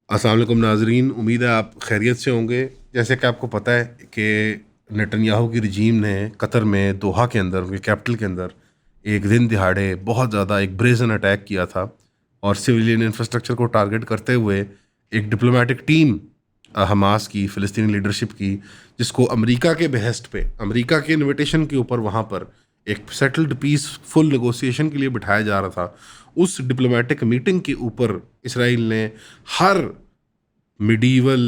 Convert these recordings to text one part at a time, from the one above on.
अस्सलाम वालेकुम नाजरीन, उम्मीद है आप खैरियत से होंगे। जैसे कि आपको पता है कि नेतन्याहू की रजीम ने कतर में दोहा के अंदर, उनके कैपिटल के अंदर, एक दिन दिहाड़े बहुत ज़्यादा एक ब्रेजन अटैक किया था और सिविलियन इंफ्रास्ट्रक्चर को टारगेट करते हुए एक डिप्लोमेटिक टीम हमास की, फ़िलिस्तीनी लीडरशिप की, जिसको अमेरिका के behest पे, अमेरिका के इनविटेशन के ऊपर वहाँ पर एक सेटल्ड पीसफुल नेगोशिएशन के लिए बिठाया जा रहा था। उस डिप्लोमेटिक मीटिंग के ऊपर इसराइल ने हर मिडीवल,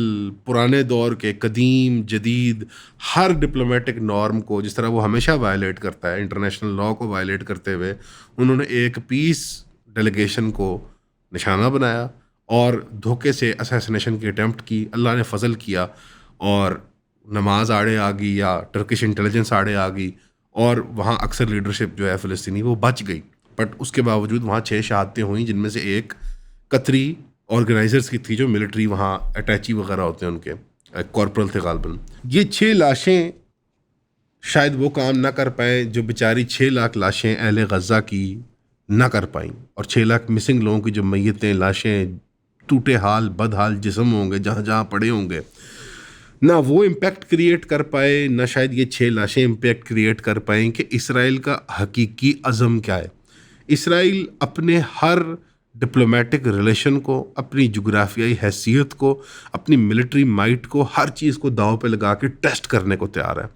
पुराने दौर के, कदीम जदीद, हर डिप्लोमेटिक नॉर्म को, जिस तरह वो हमेशा वायलेट करता है, इंटरनेशनल लॉ को वायलेट करते हुए उन्होंने एक पीस डेलीगेशन को निशाना बनाया और धोखे से असैसिनेशन की अटेम्प्ट की। अल्लाह ने फजल किया और नमाज आड़े आ गई या टर्किश इंटेलिजेंस आड़े आ गई और वहाँ अक्सर लीडरशिप जो है फ़िलिस्तीनी वो बच गई। बट उसके बावजूद वहाँ 6 शहादतें हुई, जिनमें से एक कतरी ऑर्गेनाइजर्स की थी, जो मिलिट्री वहाँ अटैची वगैरह होते हैं उनके, कॉर्पोरल थे गालबन। ये 6 लाशें शायद वो काम ना कर पाए जो बेचारी 6 लाख लाशें अहले गज़ा की ना कर पाई, और 6 लाख मिसिंग लोगों की जो मैयतें, लाशें, टूटे हाल बदहाल जिस्म होंगे जहाँ जहाँ पड़े होंगे, ना वो इम्पैक्ट क्रिएट कर पाए, ना शायद ये 6 लाशें इम्पैक्ट क्रिएट कर पाएँ कि इसराइल का हकीकी अज़म क्या है। इसराइल अपने हर डिप्लोमेटिक रिलेशन को, अपनी जुग्राफियाई हैसियत को, अपनी मिलिट्री माइट को, हर चीज़ को दांव पे लगा के टेस्ट करने को तैयार है।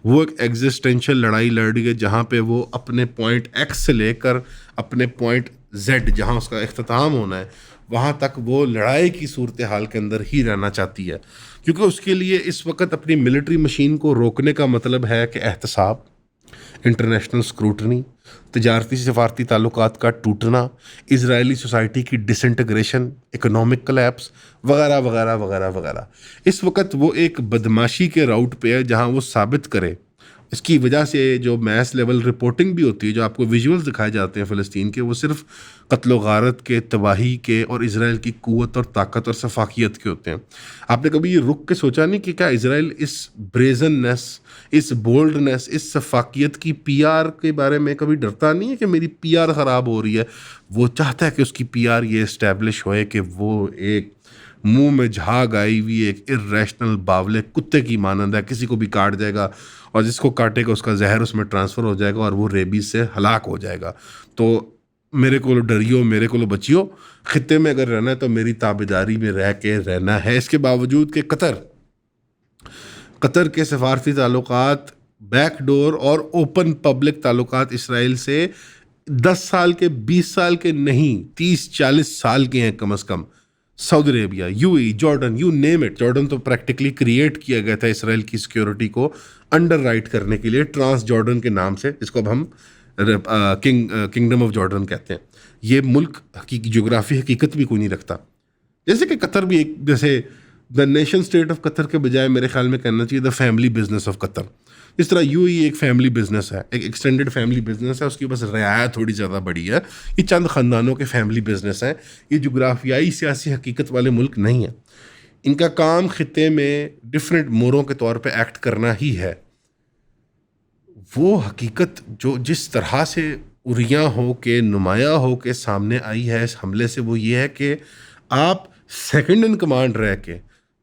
वो एक एग्जिस्टेंशियल लड़ाई लड़ रही है जहाँ पे वो अपने पॉइंट एक्स से लेकर अपने पॉइंट जेड, जहाँ उसका इख्तिताम होना है, वहाँ तक वो लड़ाई की सूरत हाल के अंदर ही रहना चाहती है। क्योंकि उसके लिए इस वक्त अपनी मिलिट्री मशीन को रोकने का मतलब है कि एहतसाब, इंटरनेशनल स्क्रूटनी, तजारती सफारती ताल्लुकात का टूटना, इजरायली सोसाइटी की डिसइंटीग्रेशन, इकोनॉमिक कलैप्स वगैरह वगैरह वगैरह वगैरह। इस वक्त वो एक बदमाशी के राउट पे है जहाँ वो साबित करे। इसकी वजह से जो मैस लेवल रिपोर्टिंग भी होती है, जो आपको विजुअल्स दिखाए जाते हैं फ़लस्तीन के, वो सिर्फ कत्ल गारत के, तबाही के और इसराइल की क़ुव्वत और ताकत और सफाकियत के होते हैं। आपने कभी ये रुक के सोचा नहीं कि क्या इसराइल इस ब्रेजननेस, इस बोल्डनेस, इस सफाकियत की पीआर के बारे में कभी डरता नहीं है कि मेरी पीआर ख़राब हो रही है? वो चाहता है कि उसकी पीआर ये इस्टेब्लिश होए कि वो एक मुंह में झाग आई हुई एक इर्रेशनल बावले कुत्ते की मानंद है, किसी को भी काट जाएगा और जिसको काटेगा उसका जहर उसमें ट्रांसफ़र हो जाएगा और वो रेबीज से हलाक हो जाएगा। तो मेरे को डरियो, मेरे को बचियो, खित्ते में अगर रहना है तो मेरी ताबेदारी में रह के रहना है। इसके बावजूद कि कतर के सफारती ताल्लुकात, बैकडोर और ओपन पब्लिक ताल्लुकात इसराइल से 10 साल के, 20 साल के नहीं, 30-40 साल के हैं come as come. Saudi Arabia, UAE, Jordan, you name it. Jordan तो प्रैक्टिकली क्रिएट किया गया था इसराइल की सिक्योरिटी को अंडर राइट करने के लिए, ट्रांस जॉर्डन के नाम से, जिसको अब हम किंगडम ऑफ जॉर्डन कहते हैं। ये मुल्क की जोग्राफी हकीकत भी कोई नहीं रखता। जैसे कि कतर भी एक, जैसे the nation state of Qatar के बजाय मेरे ख्याल में कहना चाहिए the family business of Qatar. इस तरह यूएई एक फैमिली बिजनेस है, एक एक्सटेंडेड फैमिली बिजनेस है, उसकी बस रियायत थोड़ी ज़्यादा बड़ी है। ये चंद ख़ानदानों के फैमिली बिजनेस हैं। ये जुग्राफियाई सियासी हकीकत वाले मुल्क नहीं हैं। इनका काम खित्ते में डिफरेंट मोरों के तौर पे एक्ट करना ही है। वो हकीकत जो जिस तरह से उरिया हो के, नुमाया हो के सामने आई है इस हमले से, वो ये है कि आप सेकंड इन कमांड रह के,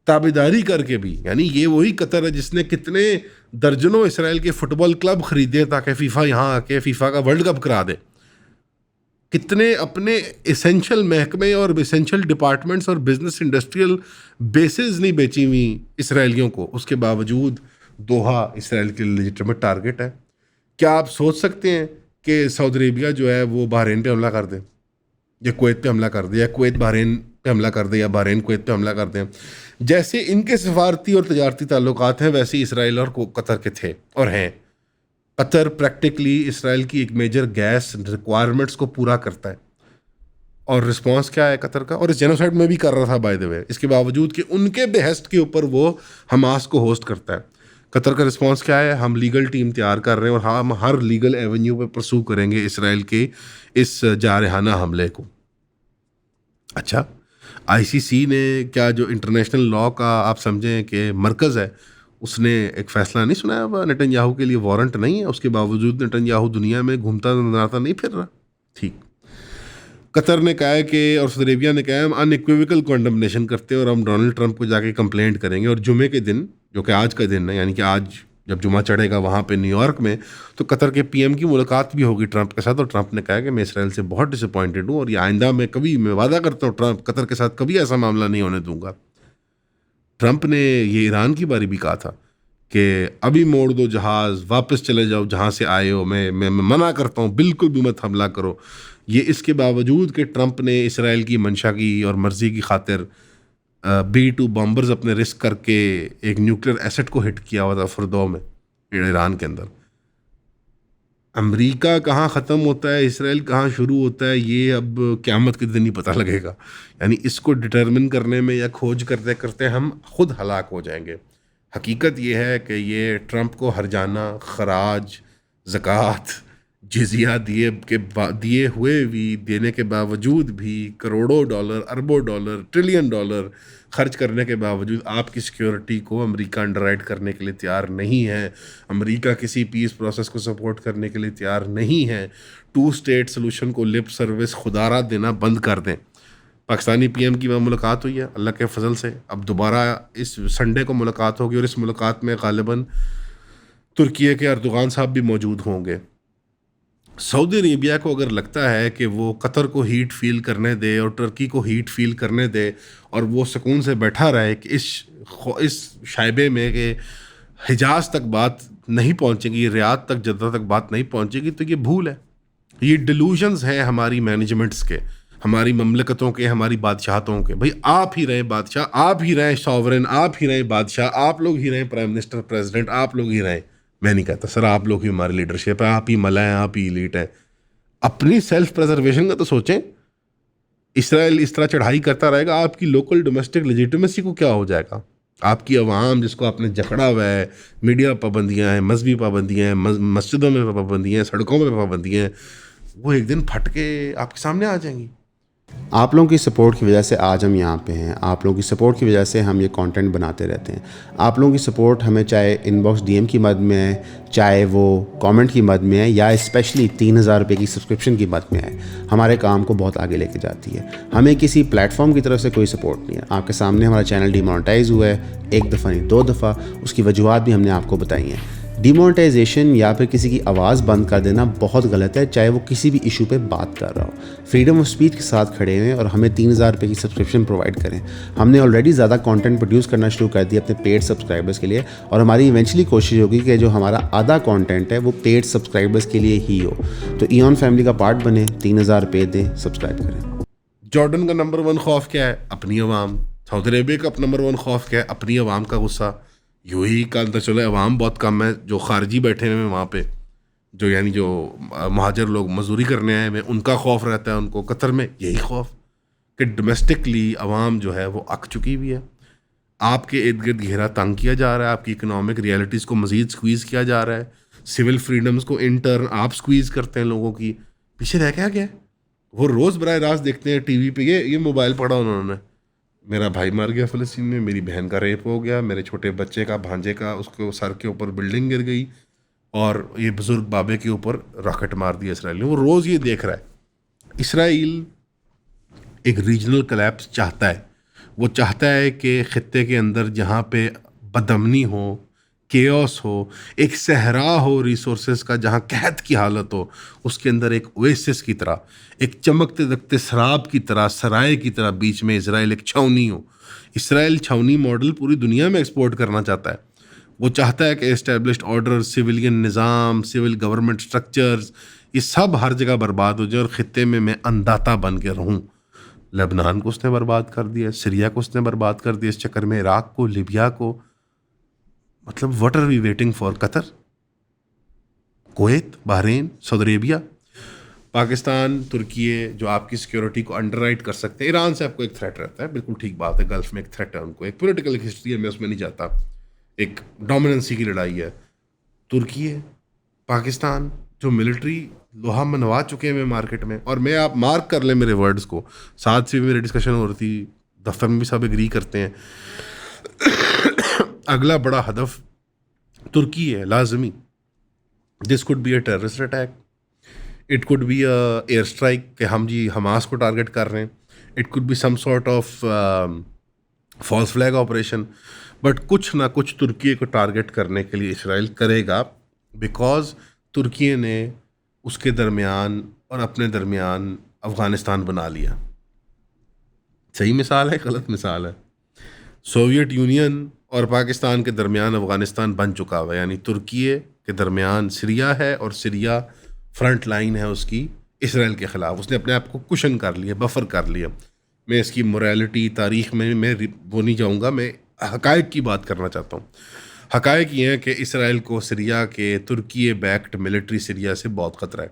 ताबेदारी करके भी, यानी ये वही कतर है जिसने कितने दर्जनों इसराइल के फुटबॉल क्लब खरीदे ताकि फीफा यहाँ आके फीफा का वर्ल्ड कप करा दे, कितने अपने एसेंशियल महकमे और एसेंशियल डिपार्टमेंट्स और बिजनेस इंडस्ट्रियल बेसेस नहीं बेची हुई इसराइलियों को। उसके बावजूद दोहा इसराइल के लेजिटिमेट टारगेट है। क्या आप सोच सकते हैं कि सऊदी अरेबिया जो है वो बहरीन पे हमला कर दे, या कुवैत पे हमला कर दे, या कुवैत बहरीन पे हमला कर दे, या बहरीन कुवैत पे हमला कर दें? जैसे इनके सफारती और तजारती ताल्लुकात हैं, वैसे इसराइल और कतर के थे और हैं। कतर प्रैक्टिकली इसराइल की एक मेजर गैस रिक्वायरमेंट्स को पूरा करता है। और रिस्पांस क्या है कतर का? और इस जेनोसाइड में भी कर रहा था बाय द वे, इसके बावजूद कि उनके बेहस्ट के ऊपर वो हमास को होस्ट करता है। कतर का रिस्पांस क्या है? हम लीगल टीम तैयार कर रहे हैं और हम हर लीगल एवेन्यू पे परसू करेंगे इसराइल के इस जारहाना हमले को। अच्छा, आईसीसी ने क्या, जो इंटरनेशनल लॉ का आप समझें कि मरकज़ है, उसने एक फ़ैसला नहीं सुनाया हुआ नेतन्याहू के लिए? वारंट नहीं है, उसके बावजूद नेतन्याहू दुनिया में घूमता नजराता नहीं फिर रहा। ठीक, कतर ने कहा है कि और सऊदी अरेबिया ने कहा है हम अनइक्विवोकल कंडमनेशन करते हैं और हम डोनाल्ड ट्रंप को जाके कंप्लेंट करेंगे। और जुमे के दिन, जो कि आज का दिन है, यानी कि आज जब जुमा चढ़ेगा वहाँ पे न्यूयॉर्क में, तो कतर के पीएम की मुलाकात भी होगी ट्रंप के साथ। और ट्रंप ने कहा कि मैं इसराइल से बहुत डिसअपॉइंटेड हूँ और ये आइंदा मैं वादा करता हूँ ट्रंप कतर के साथ कभी ऐसा मामला नहीं होने दूंगा। ट्रंप ने ये ईरान की बारी भी कहा था कि अभी मोड़ दो जहाज़, वापस चले जाओ जहाँ से आए हो, मैं मना करता हूँ, बिल्कुल भी मत हमला करो। ये इसके बावजूद कि ट्रंप ने इसराइल की मंशा की और मर्ज़ी की खातिर B-2 बॉम्बर्स अपने रिस्क करके एक न्यूक्लियर एसेट को हिट किया हुआ था फुरदो में, ईरान के अंदर। अमेरिका कहाँ ख़त्म होता है, इसराइल कहाँ शुरू होता है, ये अब क़यामत के दिन ही पता लगेगा। यानी इसको डिटर्मिन करने में या खोज करते करते हम खुद हलाक हो जाएंगे। हकीकत ये है कि ये ट्रंप को हर्जाना, खराज, ज़कात, जिजिया दिए हुए भी, देने के बावजूद भी, करोड़ों डॉलर, अरबों डॉलर, ट्रिलियन डॉलर खर्च करने के बावजूद आपकी सिक्योरिटी को अमेरिका अंडरराइट करने के लिए तैयार नहीं है। अमेरिका किसी पीस प्रोसेस को सपोर्ट करने के लिए तैयार नहीं है। 2 स्टेट सोल्यूशन को लिप सर्विस खुदारा देना बंद कर दें। पाकिस्तानी पीएम की वह मुलाकात हुई है अल्लाह के फजल से, अब दोबारा इस संडे को मुलाकात होगी और इस मुलाकात में गालिबन तुर्की के अर्दोगान साहब भी मौजूद होंगे। सऊदी अरेबिया को अगर लगता है कि वो कतर को हीट फील करने दे और तुर्की को हीट फील करने दे और वो सुकून से बैठा रहे कि इस शायबे में कि हिजाज तक बात नहीं पहुंचेगी, रियाद तक, जद्दा तक बात नहीं पहुंचेगी, तो ये भूल है, ये डिलूजन्स हैं हमारी मैनेजमेंट्स के, हमारी ममलकतों के, हमारी बादशाहतों के। भाई आप ही रहें बादशाह, आप ही रहें सॉवरेन, आप ही रहें बादशाह, आप लोग ही रहें प्राइम मिनिस्टर, प्रेसिडेंट, आप लोग ही रहें। मैं नहीं कहता सर आप लोग ही हमारी लीडरशिप है, आप ही मला हैं, आप ही एलीट हैं। अपनी सेल्फ प्रिजर्वेशन का तो सोचें। इसराइल इस तरह चढ़ाई करता रहेगा, आपकी लोकल डोमेस्टिक लेजिटिमेसी को क्या हो जाएगा? आपकी अवाम जिसको आपने जकड़ा हुआ है, मीडिया पाबंदियाँ हैं, मजहबी पाबंदियाँ हैं, मस्जिदों में पाबंदियाँ हैं, सड़कों में पाबंदियाँ हैं, वो एक दिन फट के आपके सामने आ जाएंगी। आप लोगों की सपोर्ट की वजह से आज हम यहाँ पे हैं। आप लोगों की सपोर्ट की वजह से हम ये कंटेंट बनाते रहते हैं। आप लोगों की सपोर्ट हमें चाहे इनबॉक्स डीएम की मद में है, चाहे वो कमेंट की मद में है, या स्पेशली 3000 रुपये की सब्सक्रिप्शन की मद में है, हमारे काम को बहुत आगे लेके जाती है। हमें किसी प्लेटफॉर्म की तरफ से कोई सपोर्ट नहीं है। आपके सामने हमारा चैनल डिमोनेटाइज हुआ है, 1 दफ़ा नहीं 2 दफ़ा, उसकी वजूहत भी हमने आपको बताई हैं। डिमोनेटाइजेशन या फिर किसी की आवाज़ बंद कर देना बहुत गलत है, चाहे वो किसी भी इशू पे बात कर रहा हो। फ्रीडम ऑफ स्पीच के साथ खड़े हुए और हमें 3000 रुपये की सब्सक्रिप्शन प्रोवाइड करें। हमने ऑलरेडी ज़्यादा कंटेंट प्रोड्यूस करना शुरू कर दिया अपने पेड सब्सक्राइबर्स के लिए, और हमारी इवेंचुअली कोशिश होगी कि जो हमारा आधा कंटेंट है वो पेड सब्सक्राइबर्स के लिए ही हो। तो ईऑन फैमिली का पार्ट बने, 3000 रुपये दें, सब्सक्राइब करें। जॉर्डन का नंबर 1 खौफ क्या है? अपनी अवाम। सऊदी अरेबिया का नंबर 1 खौफ क्या है? अपनी अवाम का गुस्सा। यूएई का अंदर चलो अवाम बहुत कम है, जो खारजी बैठे हुए हैं वहाँ पे, जो यानी जो महाजर लोग मजदूरी करने आए हैं, उनका खौफ रहता है उनको। कतर में यही खौफ कि डोमेस्टिकली अवाम जो है वो अक चुकी हुई है, आपके इर्द गिर्द घेरा तंग किया जा रहा है, आपकी इकोनॉमिक रियलिटीज़ को मज़ीद स्क्वीज़ किया जा रहा है, सिविल फ्रीडम्स को इन टर्न आप स्क्वीज़ करते हैं लोगों की। पीछे रह क्या गया? वो रोज़ बराह रास्त देखते हैं टीवी पे, ये मोबाइल पढ़ा उन्होंने, मेरा भाई मर गया फ़लस्तीन में, मेरी बहन का रेप हो गया, मेरे छोटे बच्चे का, भांजे का, उसको सर के ऊपर बिल्डिंग गिर गई, और ये बुज़ुर्ग बाबे के ऊपर रॉकेट मार दिया इसराइल ने। वो रोज़ ये देख रहा है। इसराइल एक रीजनल कोलैप्स चाहता है। वो चाहता है कि ख़ित्ते के अंदर जहाँ पे बदअमनी हो, केओस हो, एक सहरा हो रिसोर्सेज का, जहाँ कहत की हालत हो, उसके अंदर एक ओएसिस की तरह, एक चमकते दकते शराब की तरह, सराय की तरह बीच में इसराइल एक छावनी हो। इसराइल छावनी मॉडल पूरी दुनिया में एक्सपोर्ट करना चाहता है। वो चाहता है कि एस्टेब्लिश्ड ऑर्डर, सिविलियन निज़ाम, सिविल गवर्नमेंट स्ट्रक्चर्स, ये सब हर जगह बर्बाद हो जाए और ख़ित्ते में मैं अंदाता बन के रहूँ। लेबनान को उसने बर्बाद कर दिया, सीरिया को उसने बर्बाद कर दिया, इस चक्कर में इराक़ को, लीबिया को। मतलब what are we waiting for? Qatar, Kuwait, Bahrain, Saudi Arabia, Pakistan, तुर्की, जो आपकी सिक्योरिटी को अंडरराइट कर सकते हैं। ईरान से आपको एक थ्रेट रहता है, बिल्कुल ठीक बात है, गल्फ में एक थ्रेट है उनको, एक पॉलिटिकल हिस्ट्री है, मैं उसमें नहीं जाता, एक डोमिनेंसी की लड़ाई है। तुर्की, पाकिस्तान जो मिलिट्री लोहा मनवा चुके हैं मार्केट में, और मैं, आप मार्क कर लें मेरे वर्ड्स को, साथ से भी मेरी डिस्कशन हो रही थी, दफ्तर में भी सब एग्री करते हैं, अगला बड़ा हदफ तुर्की है लाजमी। This could be a terrorist attack. It could be air strike कि हम जी हमास को टारगेट कर रहे हैं, it could be some sort of false flag operation, but कुछ ना कुछ तुर्की को टारगेट करने के लिए इसराइल करेगा, बिकॉज तुर्की ने उसके दरमियान और अपने दरमियान अफ़गानिस्तान बना लिया। सही मिसाल है, गलत मिसाल है? सोवियत यूनियन और पाकिस्तान के दरमियान अफ़गानिस्तान बन चुका हुआ है, यानी तुर्की के दरमियान सीरिया है और सीरिया फ्रंट लाइन है उसकी इसराइल के ख़िलाफ़। उसने अपने आप को कुशन कर लिया, बफर कर लिया। मैं इसकी मोरालिटी तारीख़ में मैं वो नहीं जाऊँगा, मैं हक़ाइक़ की बात करना चाहता हूँ। हक़ाइक़ ये हैं कि इसराइल को सीरिया के तुर्की बैक्ड मिलिट्री सीरिया से बहुत ख़तरा है,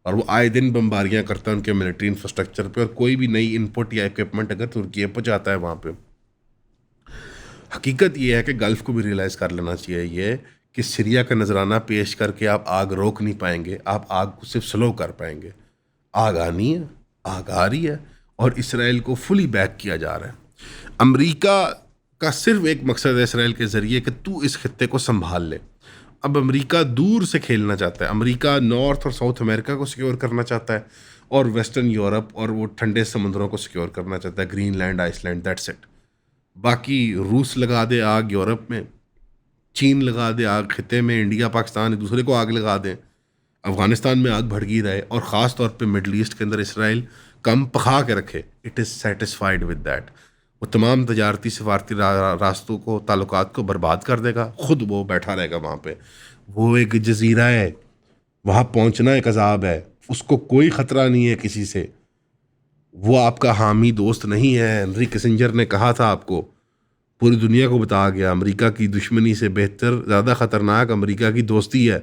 और वो आए दिन बम्बारियाँ करता है उनके मिलिट्री इंफ्रास्ट्रक्चर पे, और कोई भी नई इनपुट या इक्विपमेंट अगर तुर्की पहुँचाता है वहाँ पे। हकीकत ये है कि गल्फ़ को भी रियलाइज़ कर लेना चाहिए ये कि सीरिया का नजराना पेश करके आप आग रोक नहीं पाएंगे, आप आग को सिर्फ स्लो कर पाएंगे। आग आनी है, आग आ रही है, और इसराइल को फुली बैक किया जा रहा है। अमेरिका का सिर्फ एक मकसद है इसराइल के ज़रिए कि तू इस खत्ते को संभाल ले। अब अमेरिका दूर से खेलना चाहता है, अमेरिका नॉर्थ और साउथ अमेरिका को सिक्योर करना चाहता है, और वेस्टर्न यूरोप और वो ठंडे समुद्रों को सिक्योर करना चाहता है, ग्रीनलैंड, आइसलैंड, दैट्स इट। बाकी रूस लगा दे आग यूरोप में, चीन लगा दे आग खिते में, इंडिया पाकिस्तान एक दूसरे को आग लगा दें, अफ़गानिस्तान में आग भड़की रहे, और ख़ास तौर पे मिडल ईस्ट के अंदर इसराइल कम पका के रखे। It is satisfied with that. वो तमाम तजारती सफारती रास्तों को, ताल्लुकात को बर्बाद कर देगा, ख़ुद वो बैठा रहेगा वहाँ पे। वो एक जजीरा है, वहाँ पहुँचना एक अजाब है, उसको कोई ख़तरा नहीं है किसी से। वो आपका हामी दोस्त नहीं है। हेनरी किसिंजर ने कहा था आपको, पूरी दुनिया को बता गया, अमेरिका की दुश्मनी से बेहतर, ज़्यादा ख़तरनाक अमेरिका की दोस्ती है।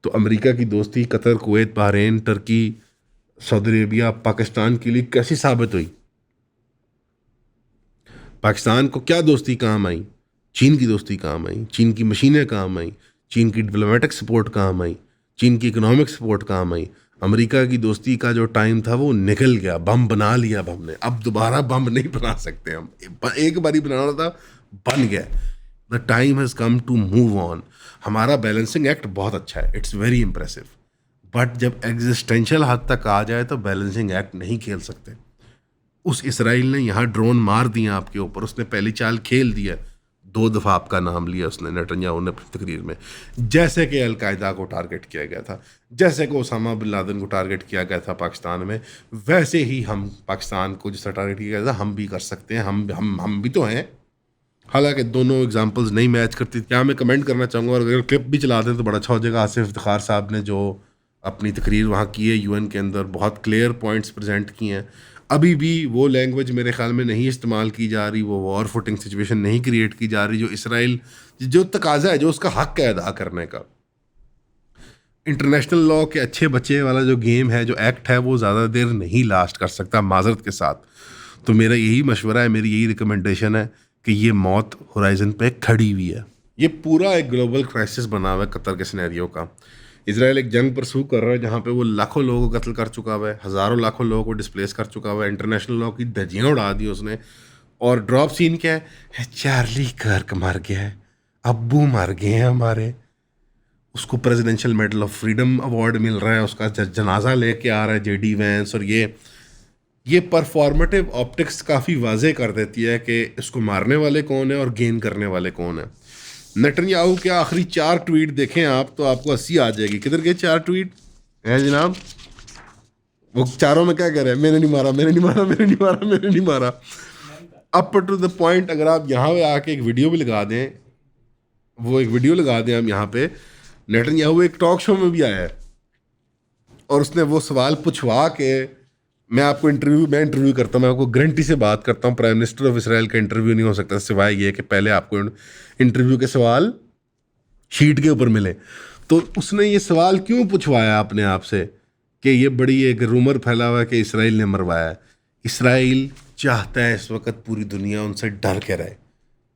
तो अमेरिका की दोस्ती Qatar, Kuwait, Bahrain, Turkey, Saudi Arabia, Pakistan के लिए कैसी साबित हुई? पाकिस्तान को क्या दोस्ती काम आई? चीन की दोस्ती काम आई, चीन की मशीनें काम आई, चीन की डिप्लोमेटिक सपोर्ट काम आई, चीन की इकोनॉमिक सपोर्ट काम आई। अमेरिका की दोस्ती का जो टाइम था वो निकल गया, बम बना लिया अब हमने, अब दोबारा बम नहीं बना सकते हम। एक बारी बनाना था, बन गया। The time has come to move on. हमारा बैलेंसिंग एक्ट बहुत अच्छा है, इट्स वेरी इंप्रेसिव, बट जब एग्जिस्टेंशियल हद तक आ जाए तो बैलेंसिंग एक्ट नहीं खेल सकते। उस इसराइल ने यहाँ ड्रोन मार दिया आपके ऊपर, उसने पहली चाल खेल दिया, 2 दफ़ा आपका नाम लिया उसने, नेतन्याहू ने अपनी तकरीर में। जैसे कि अलकायदा को टारगेट किया गया था, जैसे कि ओसामा बिन लादेन को टारगेट किया गया था पाकिस्तान में, वैसे ही हम पाकिस्तान को जिस तरह टारगेट किया गया था हम भी कर सकते हैं। हम भी तो हैं। हालांकि दोनों एग्जांपल्स नहीं मैच करती। क्या मैं कमेंट करना चाहूँगा, और अगर क्लिप भी चला दें तो बड़ा अच्छा हो जाएगा। आसिफ इफ्तिखार साहब ने जो अपनी तकरीर वहाँ की है यूएन के अंदर, बहुत क्लियर पॉइंट्स प्रेजेंट किए हैं। अभी भी वो लैंग्वेज मेरे ख्याल में नहीं इस्तेमाल की जा रही, वो वॉर फुटिंग सिचुएशन नहीं क्रिएट की जा रही जो इसराइल, जो तकाजा है, जो उसका हक है अदा करने का। इंटरनेशनल लॉ के अच्छे बच्चे वाला जो गेम है, जो एक्ट है, वो ज़्यादा देर नहीं लास्ट कर सकता माजरत के साथ। तो मेरा यही मशवरा है, मेरी यही रिकमेंडेशन है कि ये मौत होराइजन पे खड़ी हुई है। ये पूरा एक ग्लोबल क्राइसिस बना हुआ है कतर के सिनेरियो का। इसराइल एक जंग परसू कर रहा है जहाँ पे वो लाखों लोगों को कत्ल कर चुका हुआ है, हज़ारों लाखों लोगों को डिस्प्लेस कर चुका हुआ है, इंटरनेशनल लॉ की धज्जियाँ उड़ा दी उसने। और ड्रॉप सीन क्या है? चार्ली कर्क मर गया है, अब्बू मर गए हैं हमारे, उसको presidential medal of freedom award मिल रहा है, उसका जनाजा लेके आ रहा है जेडी वैंस। और ये परफॉर्मेटिव ऑप्टिक्स काफ़ी वाजे कर देती है कि इसको मारने वाले कौन है और गेन करने वाले कौन है। नेतन्याहू के आखिरी 4 ट्वीट देखें आप तो आपको हंसी आ जाएगी। किधर गए 4 ट्वीट है जनाब? वो चारों में क्या कह रहे हैं? मैंने नहीं मारा, मैंने नहीं मारा, मैंने नहीं मारा, मैंने नहीं मारा। अप टू द पॉइंट अगर आप यहाँ पे आके एक वीडियो भी लगा दें, वो एक वीडियो लगा दें हम यहाँ पे, नेतन्याहू एक टॉक शो में भी आया है और उसने वो सवाल पूछवा के, मैं इंटरव्यू करता हूँ, मैं आपको गारंटी से बात करता हूँ, प्राइम मिनिस्टर ऑफ इसराइल का इंटरव्यू नहीं हो सकता सिवाय ये कि पहले आपको इंटरव्यू के सवाल शीट के ऊपर मिले। तो उसने ये सवाल क्यों पूछवाया अपने आप से कि ये बड़ी एक रूमर फैला हुआ है कि इसराइल ने मरवाया है। इसराइल चाहता है इस वक्त पूरी दुनिया उनसे डर के रहे,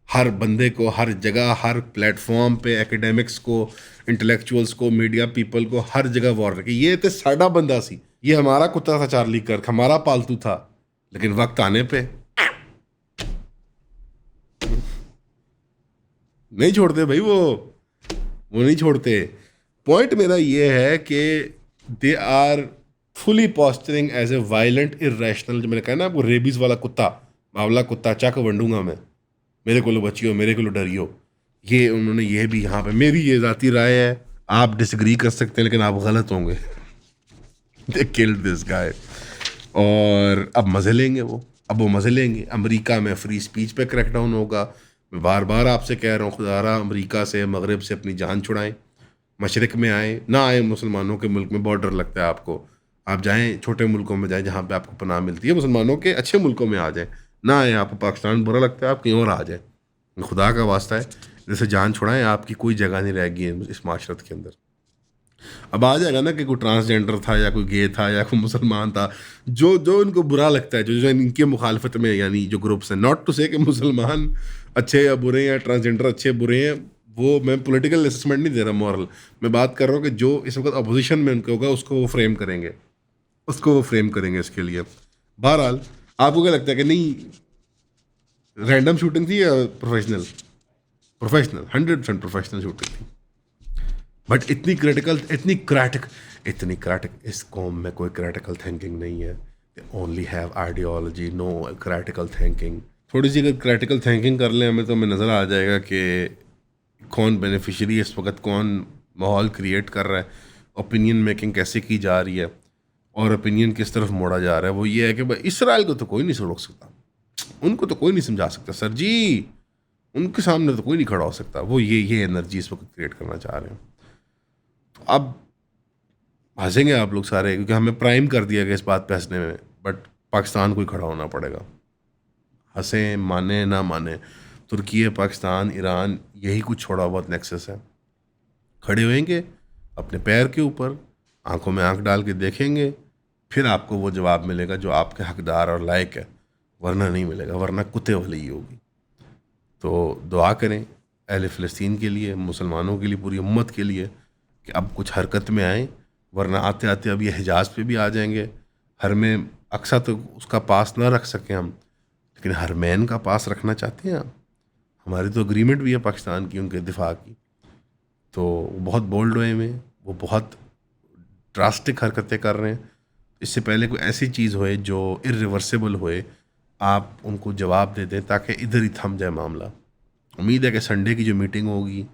हर बंदे को, हर जगह, हर प्लेटफॉर्म पे, एकेडमिक्स को, इंटेलेक्चुअल्स को, मीडिया पीपल को, हर जगह वॉर रखे। ये तो साडा बंदा सी, ये हमारा कुत्ता था चार्ली कर्क, हमारा पालतू था, लेकिन वक्त आने पे नहीं छोड़ते भाई, वो नहीं छोड़ते। पॉइंट मेरा ये है कि they are fully posturing as a violent irrational, जो मैंने कहा ना आपको, रेबीज वाला कुत्ता, बावला कुत्ता, चक वंडूंगा मैं, मेरे को लो बचियो, मेरे को लो डरियो। ये उन्होंने ये भी यहाँ पे, मेरी ये ज़ाती राय है, आप डिसग्री कर सकते हैं लेकिन आप गलत होंगे। They killed this guy. और अब मज़े लेंगे वो मज़े लेंगे। अमेरिका में फ्री स्पीच पे क्रैकडाउन होगा। मैं बार बार आपसे कह रहा हूँ, खुदारा अमेरिका से, मगरब से अपनी जान छुड़ाएं, मशरक़ में आए ना आए, मुसलमानों के मुल्क में बॉर्डर लगता है आपको, आप जाएं छोटे मुल्कों में जाएं जहाँ पे आपको पनाह मिलती है, मुसलमानों के अच्छे मुल्कों में आ जाएं, ना आए आपको पाकिस्तान बुरा लगता है आप कहीं और आ जाएं, खुदा का वास्ता है, जैसे जान छुड़ाएं, आपकी कोई जगह नहीं रहेगी इस माशरत के अंदर। अब आ जाएगा ना कि कोई ट्रांसजेंडर था या कोई गे था या कोई मुसलमान था, जो जो इनको बुरा लगता है, जो जो इनके मुखालफत में, यानी जो ग्रुप्स हैं, नॉट टू से कि मुसलमान अच्छे या बुरे हैं या ट्रांसजेंडर अच्छे बुरे हैं, वो मैं पॉलिटिकल असेसमेंट नहीं दे रहा, मॉरल मैं बात कर रहा हूँ कि जो इस वक्त अपोजिशन में उनके होगा उसको वो फ्रेम करेंगे, इसके लिए। बहरहाल आपको क्या लगता है कि नहीं रैंडम शूटिंग थी या प्रोफेशनल? प्रोफेशनल, 100% प्रोफेशनल शूटिंग थी। बट इतनी क्रैटिक इस कौम में कोई क्रैटिकल थिंकिंग नहीं है। They only have ideology, no critical thinking. थोड़ी सी अगर क्रैटिकल थिंकिंग कर लें हमें, तो हमें नज़र आ जाएगा कि कौन बेनिफिशियरी है इस वक्त, कौन माहौल क्रिएट कर रहा है, ओपिनियन मेकिंग कैसे की जा रही है और ओपिनियन किस तरफ मोड़ा जा रहा है। वो ये है कि भाई इसराइल को तो कोई नहीं रोक सकता, उनको तो कोई नहीं समझा सकता सर जी, उनके सामने तो कोई नहीं खड़ा हो सकता। वो ये एनर्जी इस वक्त क्रिएट करना चाह रहे हैं। तो अब हंसेंगे आप लोग सारे, क्योंकि हमें प्राइम कर दिया गया इस बात पे हंसने में, बट पाकिस्तान को ही खड़ा होना पड़ेगा, हंसें माने ना माने। तुर्की, पाकिस्तान, ईरान, यही कुछ छोड़ा बहुत नेक्सस है। खड़े होएंगे अपने पैर के ऊपर, आंखों में आंख डाल के देखेंगे, फिर आपको वो जवाब मिलेगा जो आपके हकदार और लायक है, वरना नहीं मिलेगा, वरना कुत्ते वाली ही होगी। तो दुआ करें अहले फ़लस्तीन के लिए, मुसलमानों के लिए, पूरी उम्मत के लिए, कि अब कुछ हरकत में आएँ, वरना आते आते अब ये हिजाज़ पे भी आ जाएंगे। हर में अक्सर तो उसका पास ना रख सकें हम, लेकिन हरमैन का पास रखना चाहते हैं आप। हमारी तो अग्रीमेंट भी है पाकिस्तान की उनके दिफा की। तो वो बहुत बोल्ड वे में, वो बहुत ड्रास्टिक हरकतें कर रहे हैं। इससे पहले कोई ऐसी चीज़ होए जो इरिवर्सिबल होए, आप उनको जवाब दे दें ताकि इधर ही थम जाए मामला। उम्मीद है कि संडे की जो मीटिंग होगी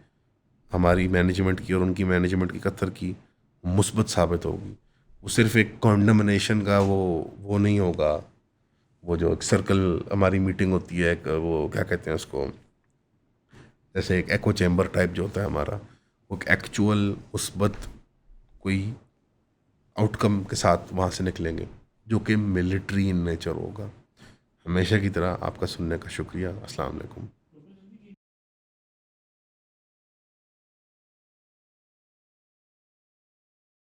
हमारी मैनेजमेंट की और उनकी मैनेजमेंट की, कतर की, मुस्बत साबित होगी। वो सिर्फ एक कॉन्डमनेशन का वो नहीं होगा, वो जो एक सर्कल हमारी मीटिंग होती है, एक वो क्या कहते हैं उसको, जैसे एक एको चैम्बर टाइप जो होता है हमारा, वो एक एक्चुअल मुस्बत कोई आउटकम के साथ वहाँ से निकलेंगे, जो कि मिलिट्री इन नेचर होगा। हमेशा की तरह आपका सुनने का शुक्रिया। अस्सलाम वालेकुम।